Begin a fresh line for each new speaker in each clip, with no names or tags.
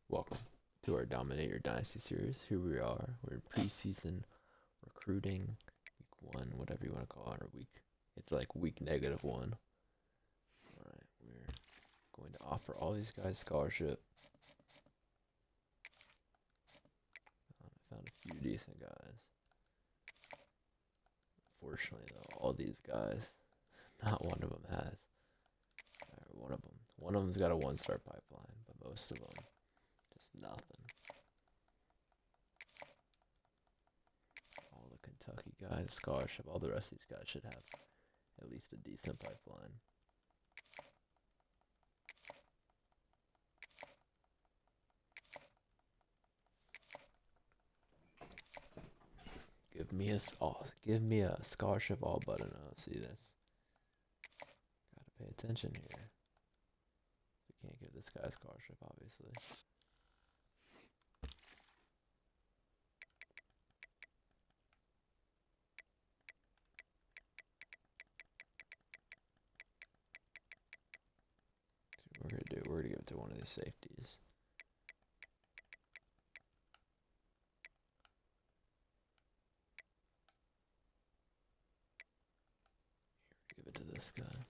Welcome to our Dominate Your Dynasty series. Here we are. We're in preseason recruiting, week one, whatever you want to call it, or week. It's like week -1. Alright, we're going to offer all these guys scholarship. I found a few decent guys. Unfortunately, though, all these guys, not one of them has. One of them's got a 1-star pipeline, but most of them, just nothing. All the Kentucky guys, scholarship, all the rest of these guys should have at least a decent pipeline. Give me a scholarship all button. Oh, see this. Gotta pay attention here. We can't give this guy a scholarship, obviously. What we're gonna do, we're gonna give it to one of these safeties. Give it to this guy.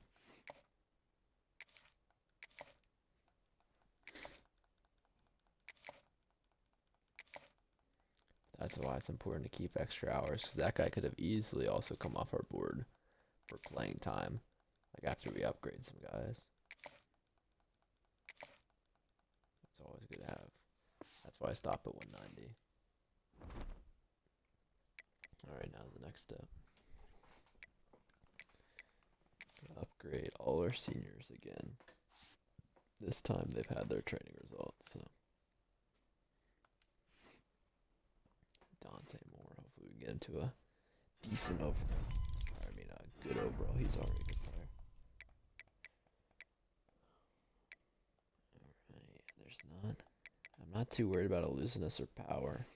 That's why it's important to keep extra hours, because that guy could have easily also come off our board for playing time, like after we upgrade some guys. It's always good to have. That's why I stopped at 190. Alright, now the next step. Upgrade all our seniors again. This time they've had their training results, so. Dante Moore, hopefully we can get into a decent overall. I mean, a good overall. He's already a good player. Alright, there's none. I'm not too worried about elusiveness or power.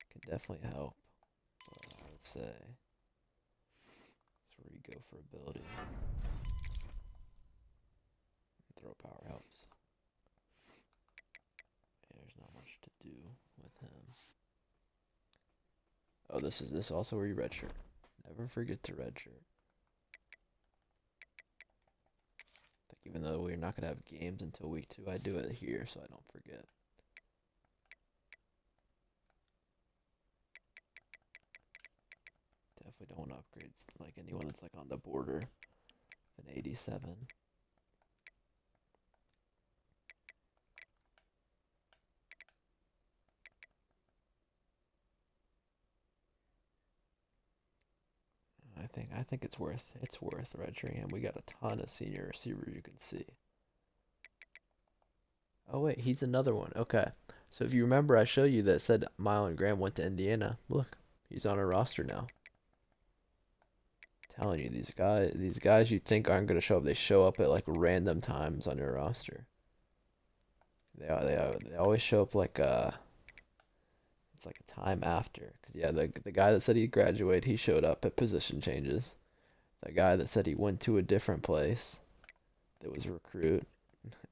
Can definitely help. But I would say that's where you go for ability. Throw power helps. There's not much to do with him. Oh, this also where you redshirt. Never forget to redshirt. Like, even though we're not gonna have games until week 2, I do it here so I don't forget. Definitely don't want to upgrade like anyone that's like on the border of an 87. I think it's worth redshirting him. We got a ton of senior receivers you can see. Oh wait, he's another one. Okay. So if you remember, I showed you that said Mile and Graham went to Indiana. Look, he's on our roster now. I'm telling you, these guys you think aren't gonna show up, they show up at like random times on your roster. They always show up like it's like a time after. Cause yeah, the guy that said he'd graduate, he showed up at position changes. The guy that said he went to a different place, that was a recruit,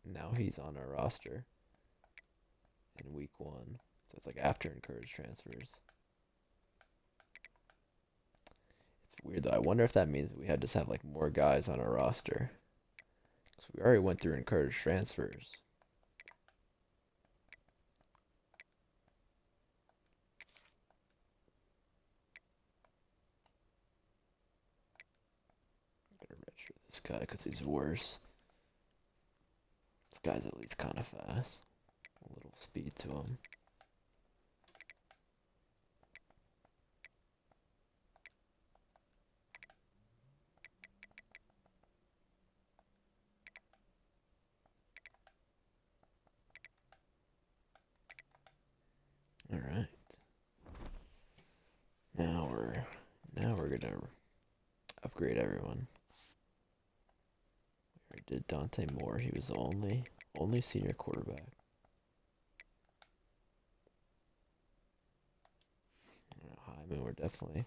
now he's on our roster in week 1. So it's like after encouraged transfers. It's weird though. I wonder if that means we had just have like more guys on our roster. Because we already went through encouraged transfers. I'm gonna redshirt this guy because he's worse. This guy's at least kind of fast. A little speed to him. Alright. Now we're gonna upgrade everyone. We already did Dante Moore. He was the only senior quarterback. Hyman, we're definitely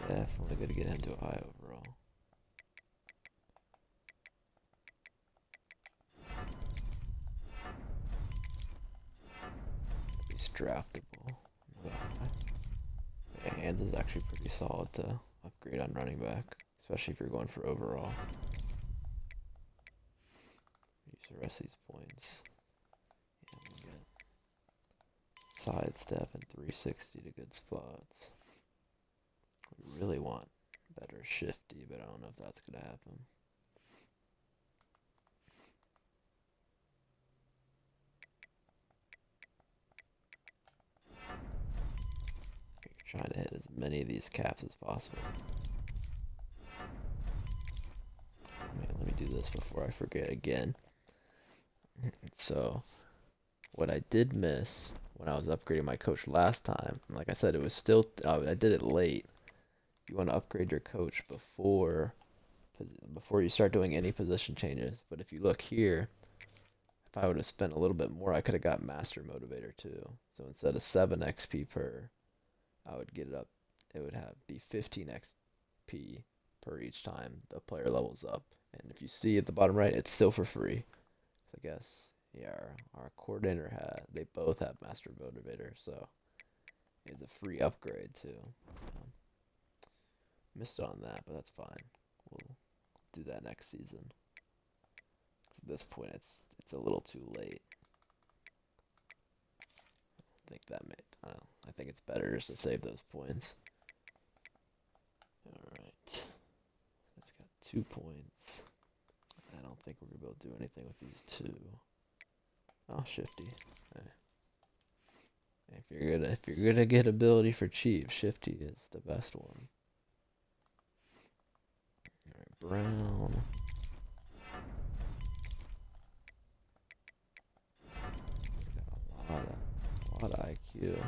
gonna get him to a high overall. He's draftable. Yeah, hands is actually pretty solid to upgrade on running back, especially if you're going for overall. Use the rest of these points. Yeah, we'll get sidestep and 360 to good spots. We really want better shifty, but I don't know if that's gonna happen. You're trying to hit as many of these caps as possible. Let me do this before I forget again. So, what I did miss when I was upgrading my coach last time, like I said, it was still, I did it late. You want to upgrade your coach before you start doing any position changes. But if you look here, if I would have spent a little bit more, I could have got Master Motivator too. So instead of 7 XP per, I would get it up. It would be 15 XP per each time the player levels up. And if you see at the bottom right, it's still for free. So I guess, yeah, our coordinator they both have Master Motivator, so it's a free upgrade too. So missed on that, but that's fine. We'll do that next season. At this point, it's a little too late. I don't know, I think it's better just to save those points. Alright. It's got 2 points. I don't think we're gonna be able to do anything with these 2. Oh, shifty. Okay. If you're gonna get ability for cheap, shifty is the best one. Alright, Brown. He's got a lot of IQ.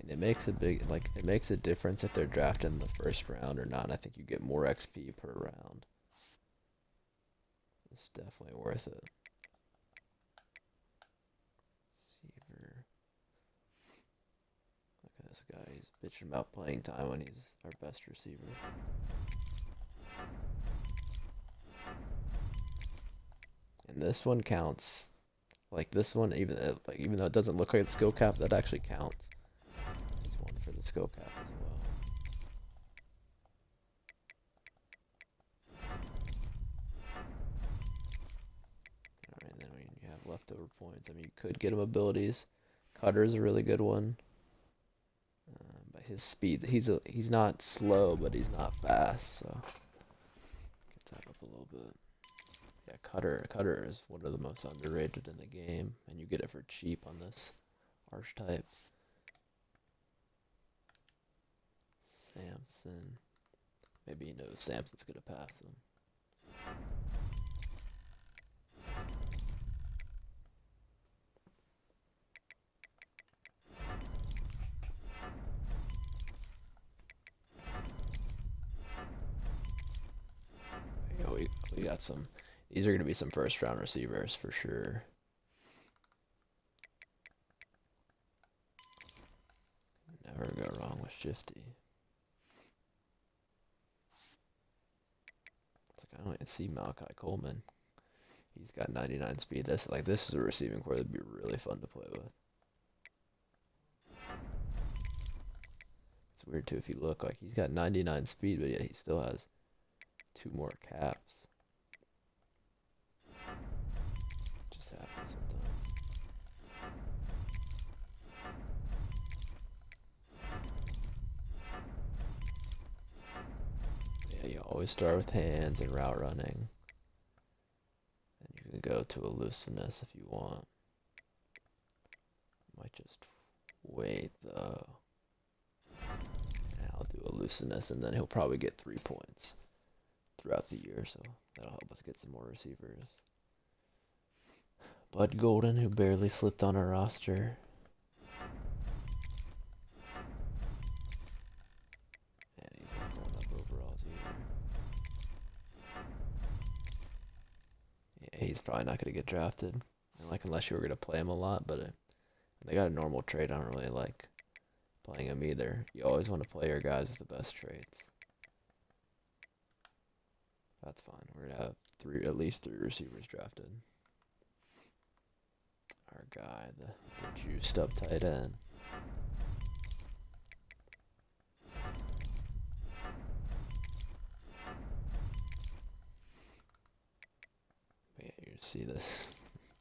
And it makes it makes a difference if they're drafted in the first round or not. I think you get more XP per round. It's definitely worth it. Receiver. Look at this guy. He's bitching about playing time when he's our best receiver. And this one counts. Like this one, even though it doesn't look like it's skill cap, that actually counts. There's one for the skill cap as well. Alright, then when you have leftover points, I mean, you could get him abilities. Cutter's a really good one. But his speed, he's not slow, but he's not fast, so get that up a little bit. Yeah, Cutter is one of the most underrated in the game, and you get it for cheap on this archetype. Samson. Maybe he knows Samson's gonna pass him. You know, we got some. These are gonna be some first round receivers for sure. Never go wrong with shifty. It's like I don't even see Malachi Coleman. He's got 99 speed. This is a receiving core that'd be really fun to play with. It's weird too if you look, like he's got 99 speed, but yeah, he still has 2 more caps. It just happens sometimes. Yeah, you always start with hands and route running. And you can go to elusiveness if you want. Might just wait though. And I'll do elusiveness, and then he'll probably get 3 points throughout the year, so that'll help us get some more receivers. Bud Golden, who barely slipped on our roster. And he's not going up overalls either. Yeah, he's probably not going to get drafted. Like, unless you were going to play him a lot, but they got a normal trade. I don't really like playing him either. You always want to play your guys with the best traits. That's fine. We're going to have at least three receivers drafted. our guy, the juiced up tight end. But yeah, you see this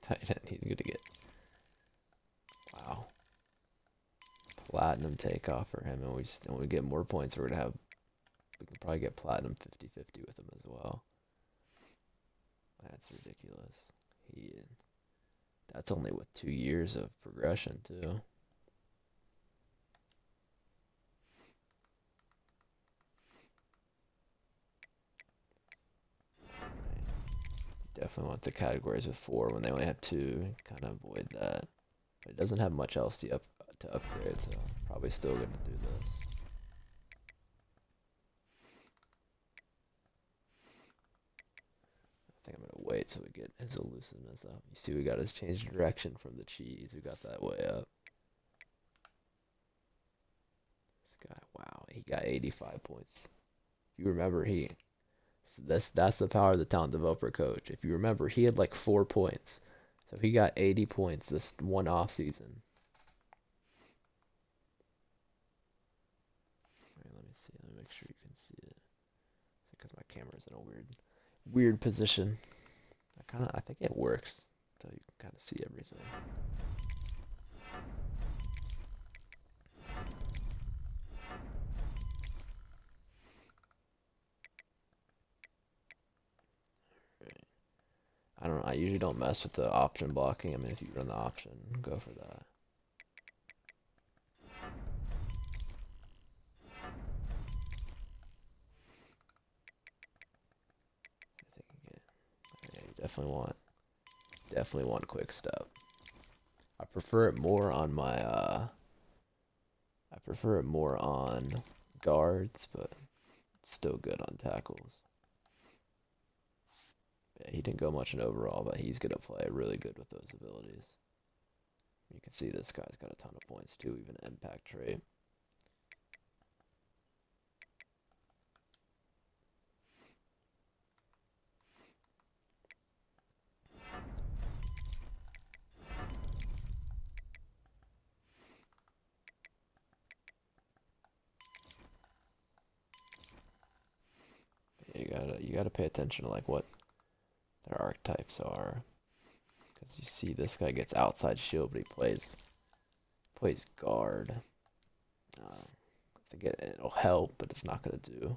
tight end. He's gonna get, wow, platinum takeoff for him, and we get more points. We can probably get platinum 50-50 with him as well. That's ridiculous. That's only with 2 years of progression too. Definitely want the categories with 4 when they only have 2. Kind of avoid that. But it doesn't have much else to upgrade, so probably still gonna do this. I think I'm gonna wait till we get his elusiveness up. You see, we got his change of direction from the cheese. We got that way up. This guy, wow, he got 85 points. If you remember, that's the power of the talent developer coach. If you remember, he had like 4 points. So he got 80 points this one off season. Alright, let me see. Let me make sure you can see it. Because my camera's in a weird position. I think it works. So you can kind of see everything. I don't know. I usually don't mess with the option blocking. I mean, if you run the option, go for that. I think you get. Yeah, you definitely want quick step. I prefer it more on my I prefer it more on guards, but it's still good on tackles. Yeah, he didn't go much in overall, but he's gonna play really good with those abilities. You can see this guy's got a ton of points too, even impact trait. Yeah, you gotta pay attention to like what their archetypes are, because you see this guy gets outside shield, but he plays guard. I think it'll help, but it's not gonna do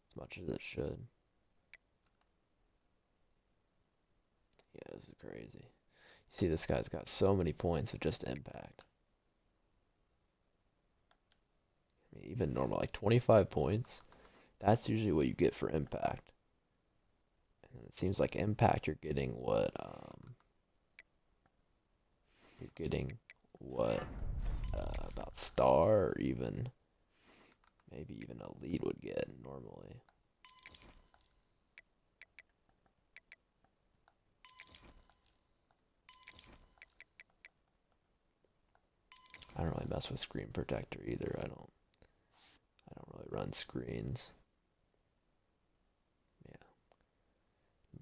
as much as it should. Yeah, this is crazy. You see, this guy's got so many points with just impact. I mean, even normal, like 25 points, that's usually what you get for impact. And it seems like impact, you're getting what about star, or even maybe even elite would get normally. I don't really mess with screen protector either. I don't really run screens. Yeah.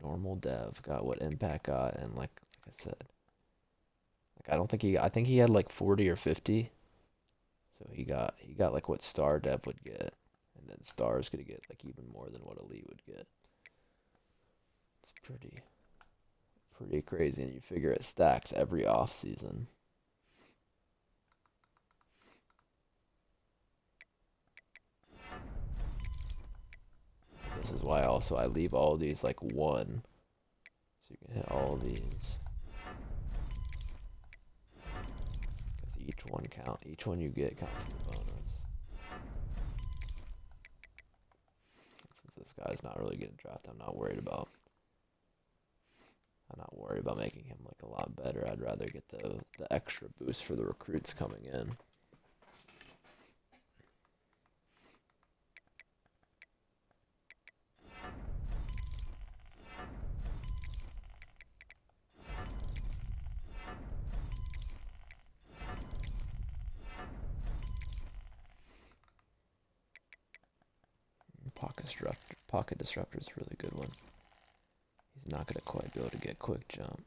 Normal dev got what impact got, and like I said, like I think he had like 40 or 50. So he got like what star dev would get, and then star is gonna get like even more than what elite would get. It's pretty crazy, and you figure it stacks every off season. This is why also I leave all these like 1, so you can hit all these. Because each one you get counts in the bonus. And since this guy's not really getting drafted, I'm not worried about making him like a lot better. I'd rather get the extra boost for the recruits coming in. Pocket disruptor is a really good one. He's not gonna quite be able to get quick jump.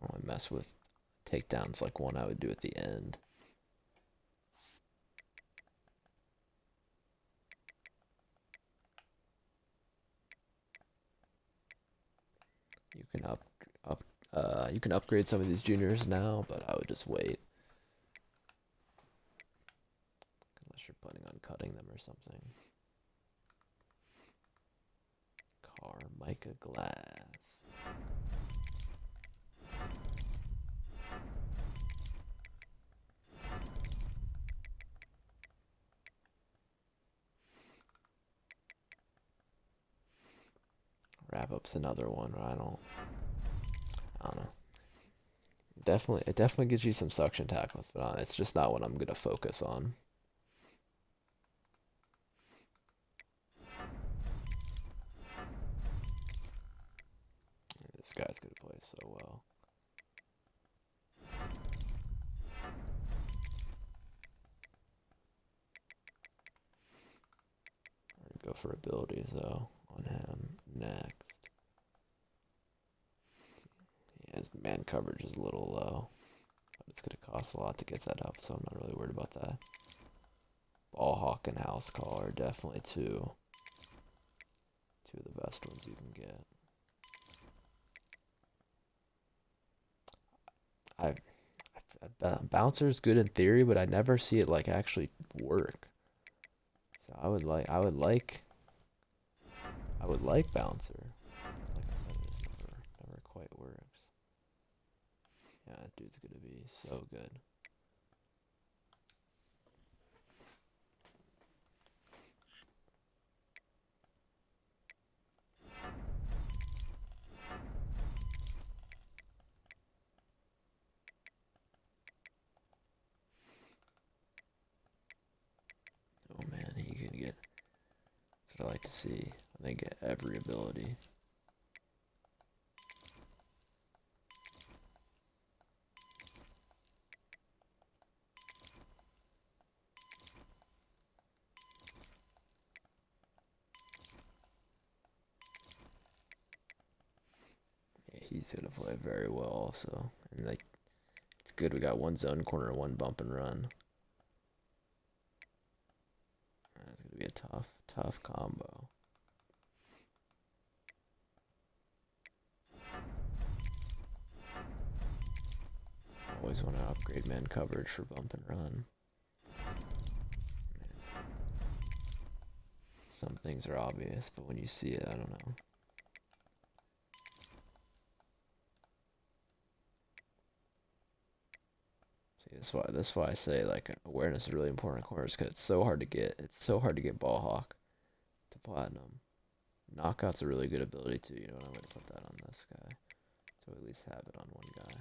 I don't want to mess with takedowns like one I would do at the end. You can you can upgrade some of these juniors now, but I would just wait. Unless you're planning on cutting them or something. Carmica Glass. Wrap up's another one. I don't know. It definitely gives you some suction tackles, but it's just not what I'm gonna focus on. This guy's gonna play so well. Go for abilities though on him next. Yeah, his man coverage is a little low, but it's gonna cost a lot to get that up, so I'm not really worried about that. Ball hawk and house call are definitely two of the best ones you can get. Bouncer's good in theory, but I never see it like actually work. So I would like bouncer, but like I said, it just never quite works. Yeah, that dude's gonna be so good. Oh man, he can get. That's what I like to see. They get every ability. Yeah, he's gonna play very well also. And like, it's good we got one zone corner and one bump and run. That's gonna be a tough combo. Always want to upgrade man coverage for bump and run. Some things are obvious, but when you see it, I don't know. See, that's why I say like awareness is really important in corners because it's so hard to get. It's so hard to get ball hawk to platinum. Knockout's a really good ability too. You know what? I'm gonna put that on this guy, so at least have it on one guy.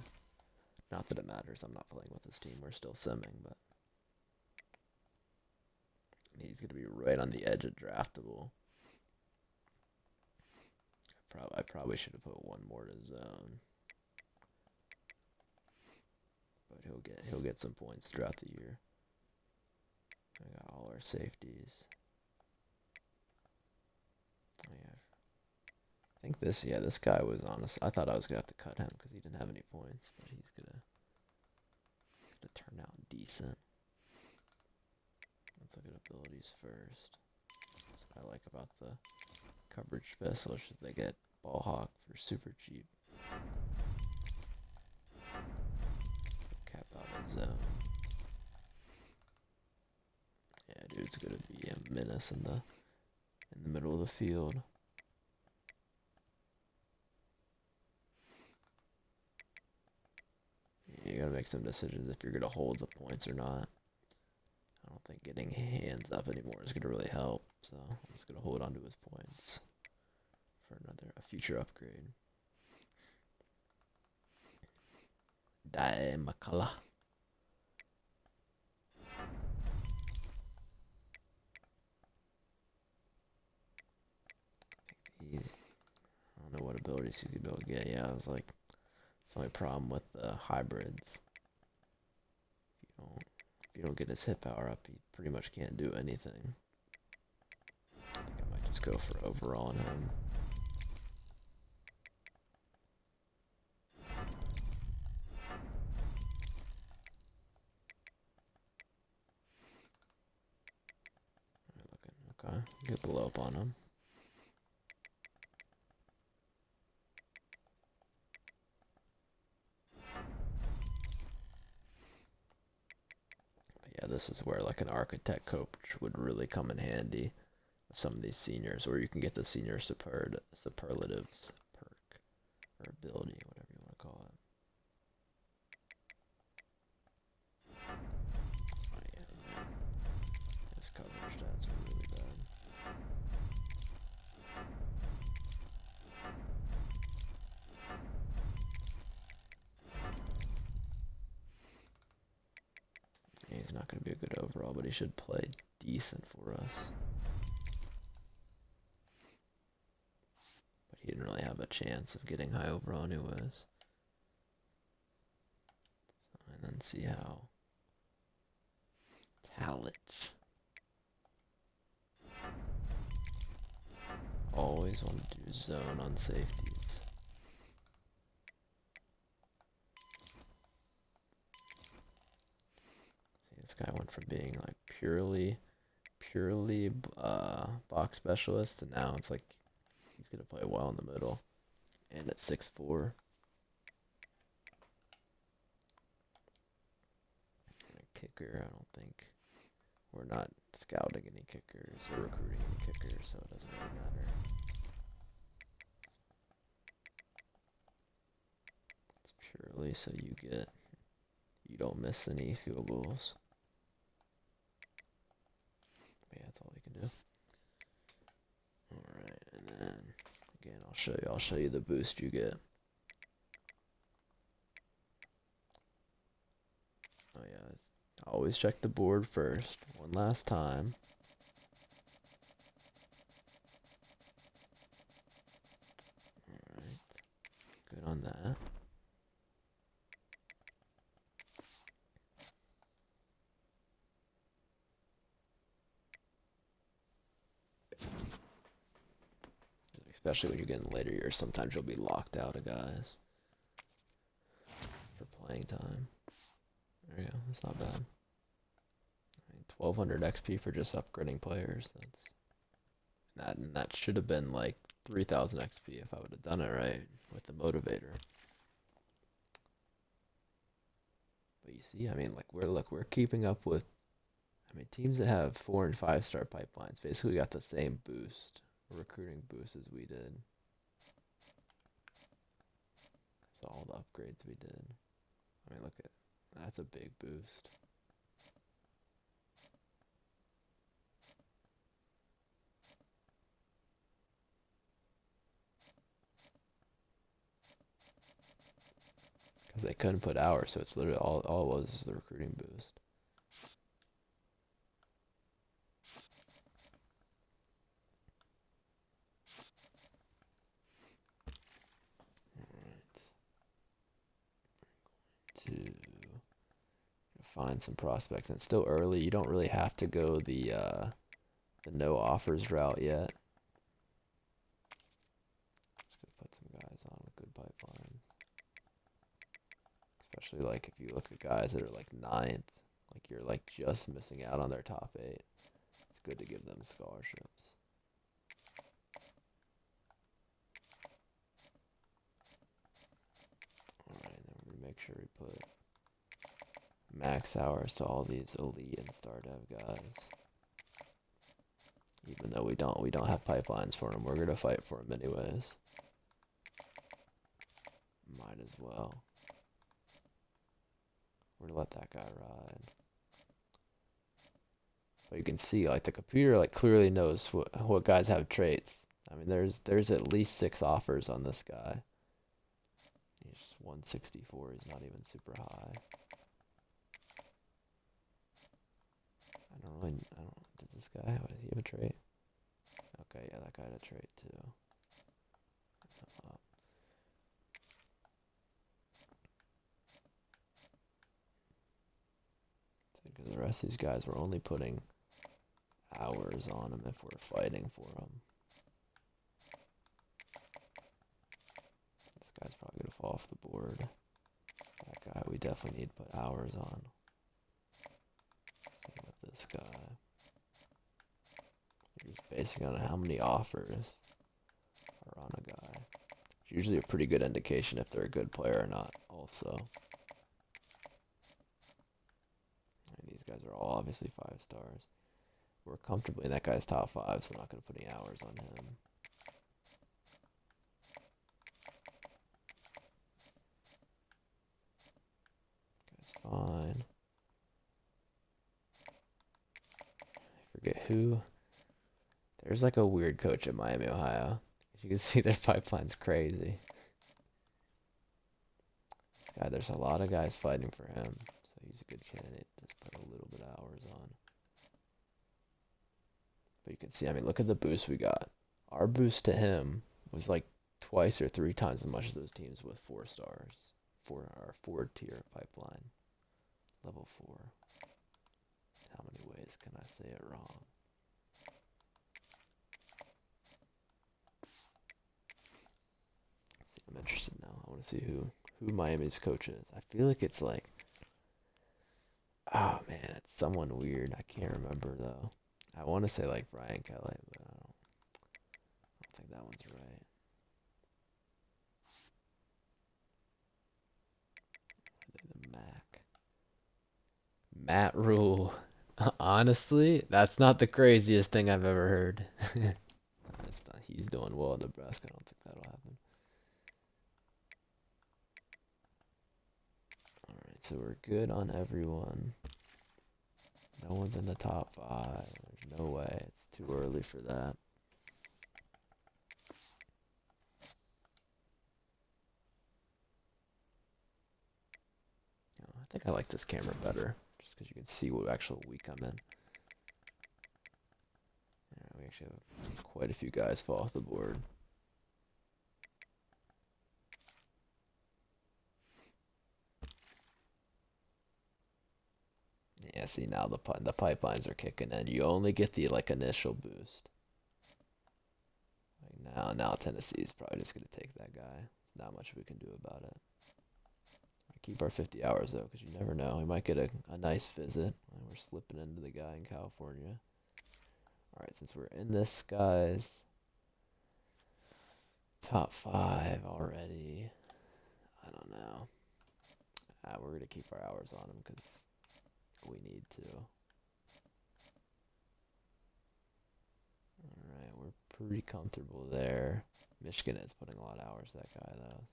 Not that it matters. I'm not playing with this team. We're still simming, but he's gonna be right on the edge of draftable. I probably should have put one more to zone, but he'll get some points throughout the year. I got all our safeties. Oh, yeah. I think this guy was honest. I thought I was gonna have to cut him because he didn't have any points, but he's gonna turn out decent. Let's look at abilities first. That's what I like about the coverage special is they get ball hawk for super cheap. Cap out in zone. Yeah, dude, it's gonna be a menace in the middle of the field. You gotta make some decisions if you're gonna hold the points or not. I don't think getting hands up anymore is gonna really help, so I'm just gonna hold on to his points for a future upgrade. Die McCullough. I don't know what abilities he's gonna be able to get. Yeah, I was like, it's the only problem with the hybrids. If you don't get his hit power up, he pretty much can't do anything. I think I might just go for overall on him. get blow up on him. But yeah, this is where like an architect coach would really come in handy with some of these seniors, or you can get the senior superlatives perk or ability, whatever you want to call it. Oh yeah, his cover stats are really bad. He's not going to be a good overall, but he should play decent for us. But he didn't really have a chance of getting high overall anyways. And then see how Talich. Always want to do zone on safeties. See, this guy went from being like purely box specialist, and now it's like he's gonna play well in the middle. And at 6'4". Kicker, I don't think we're not scouting any kickers or recruiting any kickers, so it doesn't really matter. It's purely so you don't miss any field goals. But yeah, that's all you can do. Alright, and then again I'll show you the boost you get. Oh yeah, always check the board first. One last time. Alright. Good on that. Especially when you're getting later years, sometimes you'll be locked out of guys for playing time. There you go, that's not bad. I mean, 1200 XP for just upgrading players. That should have been like 3000 XP if I would have done it right with the motivator. But you see, I mean, like we're keeping up with. I mean, teams that have 4 and 5 star pipelines basically got the same boost, recruiting boost as we did. That's all the upgrades we did. I mean, look at that's a big boost. Because they couldn't put hours, so it's literally all it was is the recruiting boost. To find some prospects, and it's still early. You don't really have to go the no offers route yet. Just put some guys on with good pipelines, especially like if you look at guys that are like 9th, like you're like just missing out on their top 8. It's good to give them scholarships. Alright, then we're gonna make sure we put max hours to all these elite and star dev guys. Even though we don't have pipelines for them, we're gonna fight for them anyways. Might as well. We're gonna let that guy ride. But you can see, like the computer, like clearly knows what guys have traits. I mean, there's at least 6 offers on this guy. He's just 164. He's not even super high. Does this guy, does he have a trait? Okay, yeah, that guy had a trait too. Because the rest of these guys, we're only putting hours on them if we're fighting for them. This guy's probably going to fall off the board. That guy, we definitely need to put hours on. Same with this guy. You're just basing on how many offers are on a guy. It's usually a pretty good indication if they're a good player or not, also. And these guys are all obviously 5 stars. We're comfortably in that guy's top 5, so I'm not going to put any hours on him. Guy's fine. I forget who. There's like a weird coach at Miami, Ohio. As you can see, their pipeline's crazy. This guy, there's a lot of guys fighting for him, so he's a good candidate. Just put a little bit of hours on. But you can see, I mean, look at the boost we got. Our boost to him was like twice or 3 times as much as those teams with 4 stars for our 4-tier pipeline. Level 4. How many ways can I say it wrong? See, I'm interested now. I want to see who Miami's coach is. I feel like it's like, oh man, it's someone weird. I can't remember though. I want to say like Brian Kelly, but I don't think that one's right. The Matt Rule. Honestly, that's not the craziest thing I've ever heard. He's doing well in Nebraska. I don't think that'll happen. Alright, so we're good on everyone. No one's in the top 5. There's no way. It's too early for that. I think I like this camera better, just because you can see what actual week I'm in. Yeah, we actually have quite a few guys fall off the board. Yeah, see now the pipelines are kicking in. You only get the like initial boost. Like now Tennessee's probably just gonna take that guy. There's not much we can do about it. Keep our 50 hours though, because you never know. We might get a nice visit. We're slipping into the guy in California. Alright, since we're in this guy's top 5 already, I don't know. We're going to keep our hours on him because we need to. Alright, we're pretty comfortable there. Michigan is putting a lot of hours, that guy though.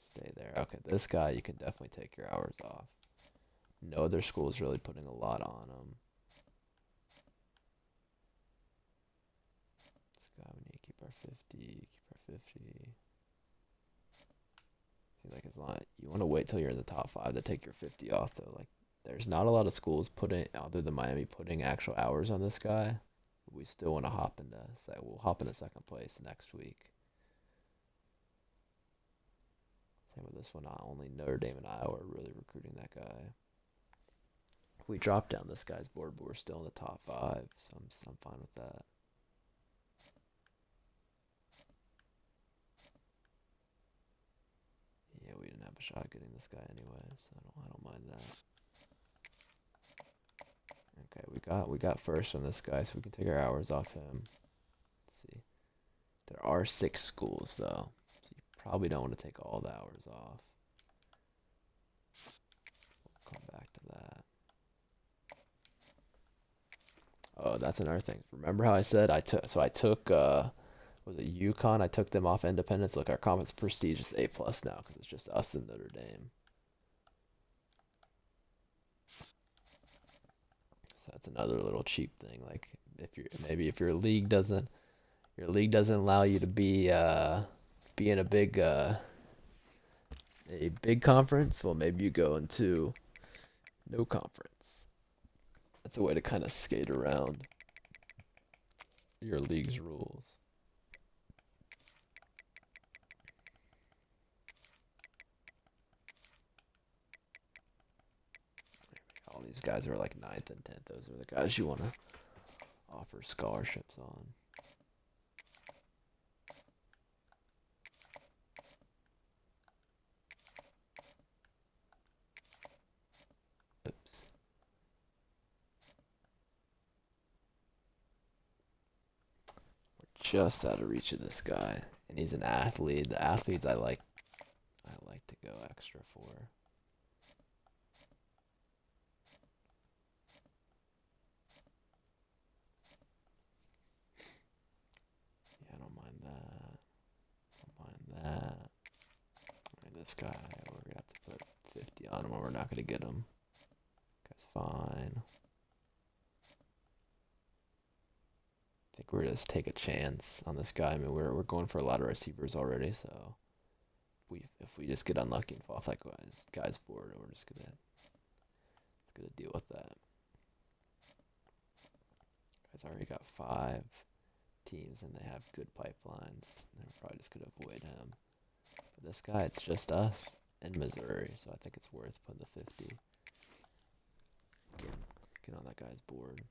Stay there. Okay, this guy, you can definitely take your hours off. No other school is really putting a lot on him. This guy, we need to keep our 50. Keep our 50. See, like, as long you want to wait till you're in the top 5 to take your 50 off, though. Like, there's not a lot of schools putting, other than Miami, putting actual hours on this guy. We still want to hop into, say, we'll hop into 2nd place next week. Same with this one. Not only Notre Dame and Iowa are really recruiting that guy. We dropped down this guy's board, but we're still in the top 5, so I'm fine with that. Yeah, we didn't have a shot getting this guy anyway, so I don't mind that. Okay, we got first on this guy, so we can take our hours off him. Let's see. There are 6 schools though, so you probably don't want to take all the hours off. We'll come back to that. Oh, that's another thing. Remember how I said I took was it UConn? I took them off independence. Look, our conference prestige is A+ now because it's just us and Notre Dame. So that's another little cheap thing. Like if your league doesn't allow you to be in a big conference, well maybe you go into no conference. That's a way to kind of skate around your league's rules. All these guys are like 9th and 10th. Those are the guys you want to offer scholarships on. Oops. just out of reach of this guy, and he's an athlete. The athletes I like to go extra for. Yeah, I don't mind that. Don't mind that. And this guy, we're gonna have to put 50 on him, or we're not gonna get him. That's fine. I think we're just take a chance on this guy. I mean, we're going for a lot of receivers already, so if we just get unlucky and fall off that guy's board, we're just gonna deal with that. Guy's already got 5 teams and they have good pipelines. They're probably just gonna avoid him. But this guy, it's just us and Missouri, so I think it's worth putting the 50. Get on that guy's board.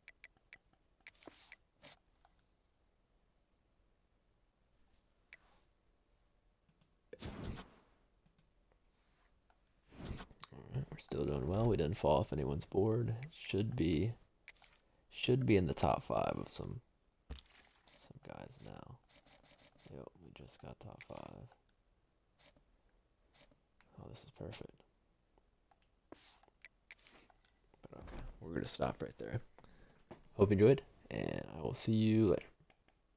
Alright, we're still doing well. We didn't fall off anyone's board. Should be in the top 5 of some guys now. Yep, we just got top 5. Oh, this is perfect. But okay, we're gonna stop right there. Hope you enjoyed, and I will see you later.